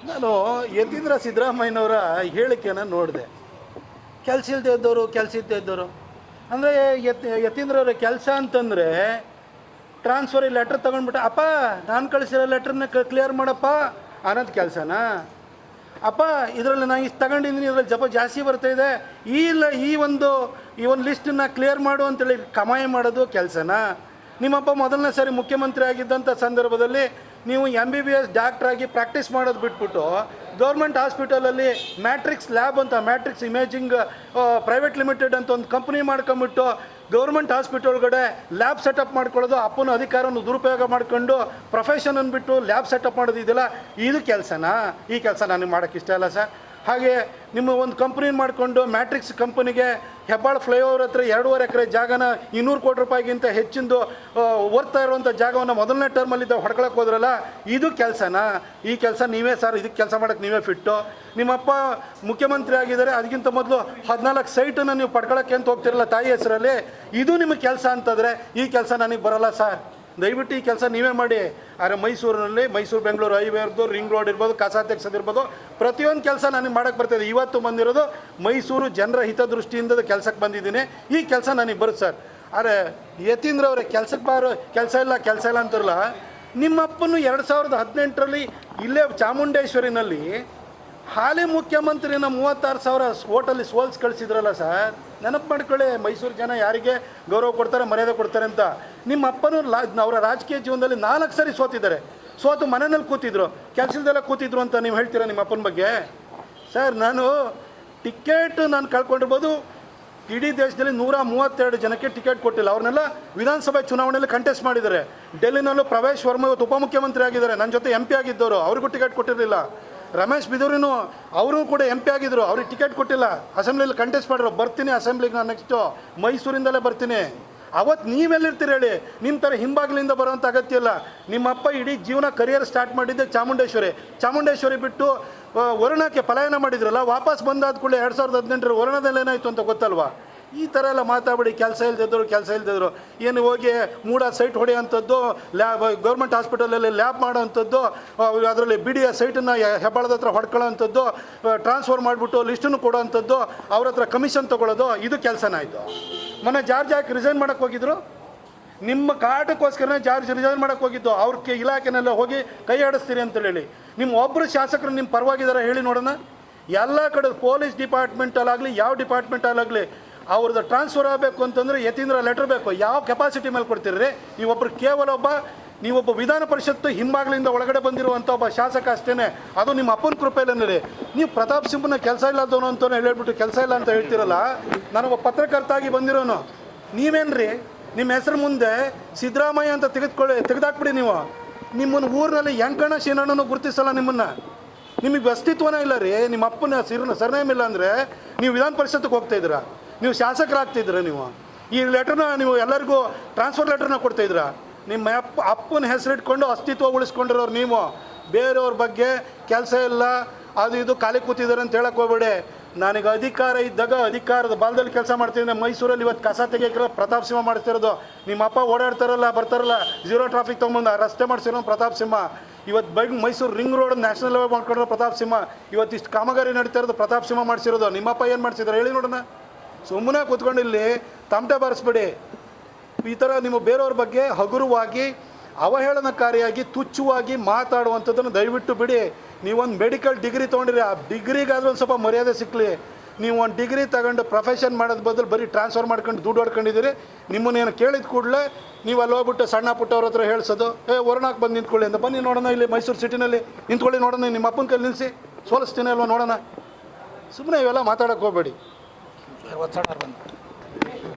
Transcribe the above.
ನಾನು ಯತೀಂದ್ರ ಸಿದ್ದರಾಮಯ್ಯನವರ ಹೇಳಿಕೆಯನ್ನು ನೋಡಿದೆ. ಕೆಲಸ ಇಲ್ಲದೆ ಇದ್ದವರು ಅಂದರೆ ಯತೀಂದ್ರವ್ರ ಕೆಲಸ ಅಂತಂದರೆ ಟ್ರಾನ್ಸ್ಫರ್ ಲೆಟ್ರ್ ತೊಗೊಂಡ್ಬಿಟ್ಟು ಅಪ್ಪ ನಾನು ಕಳಿಸಿರೋ ಲೆಟ್ರನ್ನ ಕ್ಲಿಯರ್ ಮಾಡಪ್ಪ ಅನ್ನೋದು ಕೆಲಸನಾ? ಅಪ್ಪ ಇದರಲ್ಲಿ ನಾನು ಇಷ್ಟು ತಗೊಂಡಿದ್ದೀನಿ, ಇದರಲ್ಲಿ ಜಾಸ್ತಿ ಬರ್ತಾಯಿದೆ, ಈ ಒಂದು ಲಿಸ್ಟನ್ನು ಕ್ಲಿಯರ್ ಮಾಡು ಅಂತೇಳಿ ಕಮಾಯಿ ಮಾಡೋದು ಕೆಲಸನಾ? ನಿಮ್ಮಪ್ಪ ಮೊದಲನೇ ಸಾರಿ ಮುಖ್ಯಮಂತ್ರಿ ಆಗಿದ್ದಂಥ ಸಂದರ್ಭದಲ್ಲಿ ನೀವು MBBS ಡಾಕ್ಟ್ರಾಗಿ ಪ್ರಾಕ್ಟೀಸ್ ಮಾಡೋದು ಬಿಟ್ಬಿಟ್ಟು ಗೌರ್ಮೆಂಟ್ ಹಾಸ್ಪಿಟಲಲ್ಲಿ ಮ್ಯಾಟ್ರಿಕ್ಸ್ ಲ್ಯಾಬ್ ಅಂತ, ಮ್ಯಾಟ್ರಿಕ್ಸ್ ಇಮೇಜಿಂಗ್ ಪ್ರೈವೇಟ್ ಲಿಮಿಟೆಡ್ ಅಂತ ಒಂದು ಕಂಪ್ನಿ ಮಾಡ್ಕೊಂಬಿಟ್ಟು ಗೌರ್ಮೆಂಟ್ ಹಾಸ್ಪಿಟಲ್ ಒಳಗಡೆ ಲ್ಯಾಬ್ ಸೆಟಪ್ ಮಾಡ್ಕೊಳ್ಳೋದು, ಅಪ್ಪನ ಅಧಿಕಾರವನ್ನು ದುರುಪಯೋಗ ಮಾಡ್ಕೊಂಡು ಪ್ರೊಫೆಷನ್ ಅಂದ್ಬಿಟ್ಟು ಲ್ಯಾಬ್ ಸೆಟಪ್ ಮಾಡೋದು ಇದೆಯಲ್ಲ, ಇದು ಕೆಲಸನಾ? ಈ ಕೆಲಸ ನನಗೆ ಮಾಡೋಕ್ಕೆ ಇಷ್ಟ ಇಲ್ಲ ಸರ್. ಹಾಗೆ ನಿಮ್ಮ ಒಂದು ಕಂಪ್ನಿ ಮಾಡಿಕೊಂಡು ಮ್ಯಾಟ್ರಿಕ್ಸ್ ಕಂಪನಿಗೆ ಹೆಬ್ಬಾಳ ಫ್ಲೈಓವರ್ ಹತ್ರ 2.5 ಎಕರೆ ಜಾಗನ 200 ಕೋಟಿ ರೂಪಾಯಿಗಿಂತ ಹೆಚ್ಚಿಂದು ಓದ್ತಾ ಇರುವಂಥ ಜಾಗವನ್ನು ಮೊದಲನೇ ಟರ್ಮಲ್ಲಿದ್ದ ಹೊಡ್ಕೊಳಕ್ಕೆ ಹೋದ್ರಲ್ಲ, ಇದು ಕೆಲಸನಾ? ಈ ಕೆಲಸ ನೀವೇ ಸರ್, ಇದಕ್ಕೆ ಕೆಲಸ ಮಾಡೋಕ್ಕೆ ನೀವೇ ಫಿಟ್ಟು. ನಿಮ್ಮಪ್ಪ ಮುಖ್ಯಮಂತ್ರಿ ಆಗಿದ್ದಾರೆ, ಅದಕ್ಕಿಂತ ಮೊದಲು 14 ಸೈಟನ್ನು ನೀವು ಪಡ್ಕೊಳ್ಳೋಕ್ಕೆ ಅಂತ ಹೋಗ್ತಿರಲ್ಲ ತಾಯಿ ಹೆಸರಲ್ಲಿ, ಇದು ನಿಮಗೆ ಕೆಲಸ ಅಂತಂದರೆ ಈ ಕೆಲಸ ನನಗೆ ಬರೋಲ್ಲ ಸರ್. ದಯವಿಟ್ಟು ಈ ಕೆಲಸ ನೀವೇ ಮಾಡಿ. ಆದರೆ ಮೈಸೂರಿನಲ್ಲಿ ಮೈಸೂರು ಬೆಂಗಳೂರು ಹೈವೇ ಇರ್ಬೋದು, ರಿಂಗ್ ರೋಡ್ ಇರ್ಬೋದು, ಕಸ ತೆಗ್ಸೋದಿರ್ಬೋದು, ಪ್ರತಿಯೊಂದು ಕೆಲಸ ನನಗೆ ಮಾಡೋಕ್ಕೆ ಬರ್ತಾಯಿದೆ. ಇವತ್ತು ಬಂದಿರೋದು ಮೈಸೂರು ಜನರ ಹಿತದೃಷ್ಟಿಯಿಂದ ಕೆಲಸಕ್ಕೆ ಬಂದಿದ್ದೀನಿ, ಈ ಕೆಲಸ ನನಗೆ ಬರುತ್ತೆ ಸರ್. ಆದರೆ ಯತೀಂದ್ರ ಅವರೇ ಕೆಲಸ ಇಲ್ಲ ಅಂತಾರಲ್ಲ, ನಿಮ್ಮಪ್ಪನು 2018ರಲ್ಲಿ ಇಲ್ಲೇ ಚಾಮುಂಡೇಶ್ವರಿನಲ್ಲಿ ಹಾಲಿ ಮುಖ್ಯಮಂತ್ರಿನ 36,000 ಓಟಲ್ಲಿ ಸೋಲ್ಸ್ ಕಳಿಸಿದ್ರಲ್ಲ ಸರ್, ನೆನಪು ಮಾಡ್ಕೊಳ್ಳಿ. ಮೈಸೂರು ಜನ ಯಾರಿಗೆ ಗೌರವ ಕೊಡ್ತಾರೆ, ಮರ್ಯಾದೆ ಕೊಡ್ತಾರೆ ಅಂತ. ನಿಮ್ಮ ಅಪ್ಪನೂ ಅವರ ರಾಜಕೀಯ ಜೀವನದಲ್ಲಿ 4 ಸರಿ ಸೋತು ಮನೆಯಲ್ಲಿ ಕೂತಿದ್ರು, ಕೆಲಸದಲ್ಲೇ ಕೂತಿದ್ರು ಅಂತ ನೀವು ಹೇಳ್ತೀರಾ ನಿಮ್ಮ ಅಪ್ಪನ ಬಗ್ಗೆ? ಸರ್, ಟಿಕೆಟ್ ನಾನು ಕಳ್ಕೊಂಡಿರ್ಬೋದು, ಇಡೀ ದೇಶದಲ್ಲಿ 132 ಜನಕ್ಕೆ ಟಿಕೆಟ್ ಕೊಟ್ಟಿಲ್ಲ. ಅವ್ರನ್ನೆಲ್ಲ ವಿಧಾನಸಭೆ ಚುನಾವಣೆಯಲ್ಲಿ ಕಂಟೆಸ್ಟ್ ಮಾಡಿದ್ದಾರೆ. ಡೆಲ್ಲಿನಲ್ಲೂ ಪ್ರವೇಶ್ ವರ್ಮ ಇವತ್ತು ಉಪಮುಖ್ಯಮಂತ್ರಿ ಆಗಿದ್ದಾರೆ, ನನ್ನ ಜೊತೆ MP ಆಗಿದ್ದವರು, ಅವ್ರಿಗೂ ಟಿಕೆಟ್ ಕೊಟ್ಟಿರಲಿಲ್ಲ. ರಮೇಶ್ ಬಿದೂರಿನೂ ಅವರು ಕೂಡ MP ಆಗಿದ್ದರು, ಅವ್ರಿಗೆ ಟಿಕೆಟ್ ಕೊಟ್ಟಿಲ್ಲ. ಅಸೆಂಬ್ಲಿಯಲ್ಲಿ ಕಂಟೆಸ್ಟ್ ಮಾಡಿರೋ, ಬರ್ತೀನಿ ಅಸೆಂಬ್ಲಿಗೆ ನಾನು ನೆಕ್ಸ್ಟು ಮೈಸೂರಿಂದಲೇ ಬರ್ತೀನಿ. ಅವತ್ತು ನೀವೆಲ್ಲಿರ್ತೀರಿ ಹೇಳಿ? ನಿಮ್ಮ ಥರ ಹಿಂಬಾಗಿಲಿಂದ ಬರೋವಂಥ ಅಗತ್ಯ ಇಲ್ಲ. ನಿಮ್ಮಪ್ಪ ಇಡೀ ಜೀವನ ಕರಿಯರ್ ಸ್ಟಾರ್ಟ್ ಮಾಡಿದ್ದೆ ಚಾಮುಂಡೇಶ್ವರಿ ಬಿಟ್ಟು ವರುಣಕ್ಕೆ ಪಲಾಯನ ಮಾಡಿದ್ರಲ್ಲ, ವಾಪಸ್ ಬಂದಾದ ಕೂಡಲೇ 2018 ವರುಣದಲ್ಲಿ ಏನಾಯಿತು ಅಂತ ಗೊತ್ತಲ್ವಾ? ಈ ಥರ ಎಲ್ಲ ಮಾತಾಡಿ ಕೆಲಸ ಇಲ್ದಿದ್ರು ಏನು ಹೋಗಿ ಮೂಡ ಸೈಟ್ ಹೊಡೆಯೋಂಥದ್ದು, ಗೌರ್ಮೆಂಟ್ ಹಾಸ್ಪಿಟಲಲ್ಲಿ ಲ್ಯಾಬ್ ಮಾಡೋವಂಥದ್ದು, ಅದರಲ್ಲಿ BDA ಸೈಟನ್ನು ಹೆಬ್ಬಾಳದ ಹತ್ರ ಹೊಡ್ಕೊಳ್ಳೋವಂಥದ್ದು, ಟ್ರಾನ್ಸ್ಫರ್ ಮಾಡಿಬಿಟ್ಟು ಲಿಸ್ಟನ್ನು ಕೊಡೋವಂಥದ್ದು, ಅವ್ರ ಹತ್ರ ಕಮಿಷನ್ ತೊಗೊಳ್ಳೋದು, ಇದು ಕೆಲಸನ ಆಯಿತು. ಮೊನ್ನೆ ಜಾರ್ಜ್ ಯಾಕೆ ರಿಸೈನ್ ಮಾಡೋಕ್ಕೆ ಹೋಗಿದ್ರು? ನಿಮ್ಮ ಕಾಟಕ್ಕೋಸ್ಕರನೇ ಜಾರ್ಜ್ ರಿಸೈನ್ ಮಾಡೋಕ್ಕೆ ಹೋಗಿದ್ದು. ಅವ್ರ ಇಲಾಖೆನೆಲ್ಲ ಹೋಗಿ ಕೈ ಆಡಿಸ್ತೀರಿ ಅಂತೇಳಿ ನಿಮ್ಮ ಒಬ್ಬರು ಶಾಸಕರು ನಿಮ್ಮ ಪರವಾಗಿದ್ದಾರೆ ಹೇಳಿ ನೋಡೋಣ. ಎಲ್ಲ ಕಡೆ ಪೊಲೀಸ್ ಡಿಪಾರ್ಟ್ಮೆಂಟಲ್ಲಾಗಲಿ ಯಾವ ಡಿಪಾರ್ಟ್ಮೆಂಟಲ್ಲಾಗಲಿ ಅವ್ರದ್ದು ಟ್ರಾನ್ಸ್ಫರ್ ಆಗಬೇಕು ಅಂತಂದರೆ ಯತೀಂದ್ರ ಲೆಟ್ರ್ ಬೇಕು. ಯಾವ ಕೆಪಾಸಿಟಿ ಮೇಲೆ ಕೊಡ್ತೀರಿ? ನೀವೊಬ್ಬ ವಿಧಾನ ಪರಿಷತ್ತು ಹಿಂಬಾಗಿಲಿಂದ ಒಳಗಡೆ ಬಂದಿರುವಂಥ ಒಬ್ಬ ಶಾಸಕ ಅಷ್ಟೇ. ಅದು ನಿಮ್ಮ ಅಪ್ಪನ ಕೃಪೆಯಲ್ಲೇ. ನೀವು ಪ್ರತಾಪ್ ಸಿಂಹನ ಕೆಲಸ ಇಲ್ಲದವನು ಅಂತಲೇ ಹೇಳ್ಬಿಟ್ಟು ಕೆಲಸ ಇಲ್ಲ ಅಂತ ಹೇಳ್ತಿರಲ್ಲ. ನಾನೊಬ್ಬ ಪತ್ರಕರ್ತ ಆಗಿ ಬಂದಿರೋನು. ನೀವೇನ್ರಿ ನಿಮ್ಮ ಹೆಸರು ಮುಂದೆ ಸಿದ್ದರಾಮಯ್ಯ ಅಂತ ತೆಗೆದಾಕ್ಬಿಡಿ. ನಿಮ್ಮನ್ನು ಊರಿನಲ್ಲಿ ಯಂಕಣ್ಣ ಶೀನಣ್ಣನೂ ಗುರುತಿಸಲ್ಲ. ನಿಮಗೆ ಅಸ್ತಿತ್ವನೇ ಇಲ್ಲ ರೀ. ನಿಮ್ಮ ಅಪ್ಪನ ಸರ್ನೇಮ್ ಇಲ್ಲ ಅಂದರೆ ನೀವು ವಿಧಾನ ಪರಿಷತ್ತಿಗೆ ಹೋಗ್ತಾಯಿದ್ದೀರಾ, ನೀವು ಶಾಸಕರಾಗ್ತಿದ್ದೀರಾ. ಈ ಲೆಟ್ರನ್ನ ನೀವು ಎಲ್ಲರಿಗೂ ಟ್ರಾನ್ಸ್ಫರ್ ಲೆಟ್ರನ್ನ ಕೊಡ್ತಾಯಿದ್ದೀರಾ. ನಿಮ್ಮ ಅಪ್ಪನ ಹೆಸರಿಟ್ಕೊಂಡು ಅಸ್ತಿತ್ವ ಉಳಿಸ್ಕೊಂಡಿರೋರು ನೀವು. ಬೇರೆಯವ್ರ ಬಗ್ಗೆ ಕೆಲಸ ಇಲ್ಲ, ಅದು ಇದು ಖಾಲಿ ಕೂತಿದ್ದಾರೆ ಅಂತ ಹೇಳಕ್ಕೆ ಹೋಗ್ಬೇಡಿ. ನನಗೆ ಅಧಿಕಾರ ಇದ್ದಾಗ ಅಧಿಕಾರದ ಬಾಲದಲ್ಲಿ ಕೆಲಸ ಮಾಡ್ತಿದ್ದೆ. ಮೈಸೂರಲ್ಲಿ ಇವತ್ತು ಕಸ ತೆಗಿಯೋಕ್ಕೆಲ್ಲ ಪ್ರತಾಪ್ ಸಿಂಹ ಮಾಡ್ತಿರೋದು. ನಿಮ್ಮ ಅಪ್ಪ ಓಡಾಡ್ತಾರಲ್ಲ, ಬರ್ತಾರಲ್ಲ, 0 ಟ್ರಾಫಿಕ್ ತೊಗೊಂಬಂದು ರಸ್ತೆ ಮಾಡಿಸಿರೋ ಪ್ರತಾಪ್ ಸಿಂಹ. ಇವತ್ತು Mysuru ring road national highway ಮಾಡ್ಕೊಂಡಿರೋ ಪ್ರತಾಪ್ ಸಿಂಹ. ಇವತ್ತು ಇಷ್ಟು ಕಾಮಗಾರಿ ನಡೀತಾ ಇರೋದು ಪ್ರತಾಪ್ ಸಿಂಹ ಮಾಡಿಸಿರೋದು. ನಿಮ್ಮಪ್ಪ ಏನು ಮಾಡಿಸಿದ್ರು ಹೇಳಿ ನೋಡೋಣ. ಸುಮ್ಮನೆ ಕೂತ್ಕೊಂಡು ಇಲ್ಲಿ ತಮಟೆ ಬಾರಿಸ್ಬೇಡಿ. ಈ ಥರ ನಿಮ್ಮ ಬೇರೆಯವ್ರ ಬಗ್ಗೆ ಹಗುರವಾಗಿ, ಅವಹೇಳನಕಾರಿಯಾಗಿ, ತುಚ್ಛವಾಗಿ ಮಾತಾಡುವಂಥದ್ದನ್ನು ದಯವಿಟ್ಟು ಬಿಡಿ. ನೀವೊಂದು ಮೆಡಿಕಲ್ ಡಿಗ್ರಿ ತೊಗೊಂಡಿರಿ, ಆ ಡಿಗ್ರಿಗಾದ್ರೂ ಒಂದು ಸ್ವಲ್ಪ ಮರ್ಯಾದೆ ಸಿಕ್ಕಲಿ. ನೀವು ಒಂದು ಡಿಗ್ರಿ ತಗೊಂಡು ಪ್ರೊಫೆಷನ್ ಮಾಡೋದು ಬದಲು ಬರೀ ಟ್ರಾನ್ಸ್ಫರ್ ಮಾಡ್ಕೊಂಡು ದುಡ್ಡು ಹೊಡ್ಕೊಂಡಿದ್ದೀರಿ. ನಿಮ್ಮನ್ನೇನು ಕೇಳಿದ ಕೂಡಲೇ ನೀವು ಅಲ್ಲಿ ಹೋಗ್ಬಿಟ್ಟು ಸಣ್ಣ ಪುಟ್ಟವ್ರ ಹತ್ರ ಹೇಳ್ಸೋದು, ವರುಣಕ್ಕೆ ಬಂದು ನಿಂತ್ಕೊಳ್ಳಿ ಅಂತ. ಬನ್ನಿ ನೋಡೋಣ, ಇಲ್ಲಿ ಮೈಸೂರು ಸಿಟಿನಲ್ಲಿ ನಿಂತ್ಕೊಳ್ಳಿ ನೋಡೋಣ. ನಿಮ್ಮ ಅಪ್ಪನ ಕೈಲಿ ನಿಲ್ಲಿಸಿ ಸೋಲಿಸ್ತೀನಿ ಅಲ್ವ ನೋಡೋಣ. ಸುಮ್ಮನೆ ಇವೆಲ್ಲ ಮಾತಾಡೋಕ್ಕೆ ಹೋಗಬೇಡಿ. ಒತ್ತಡ ಬಂದು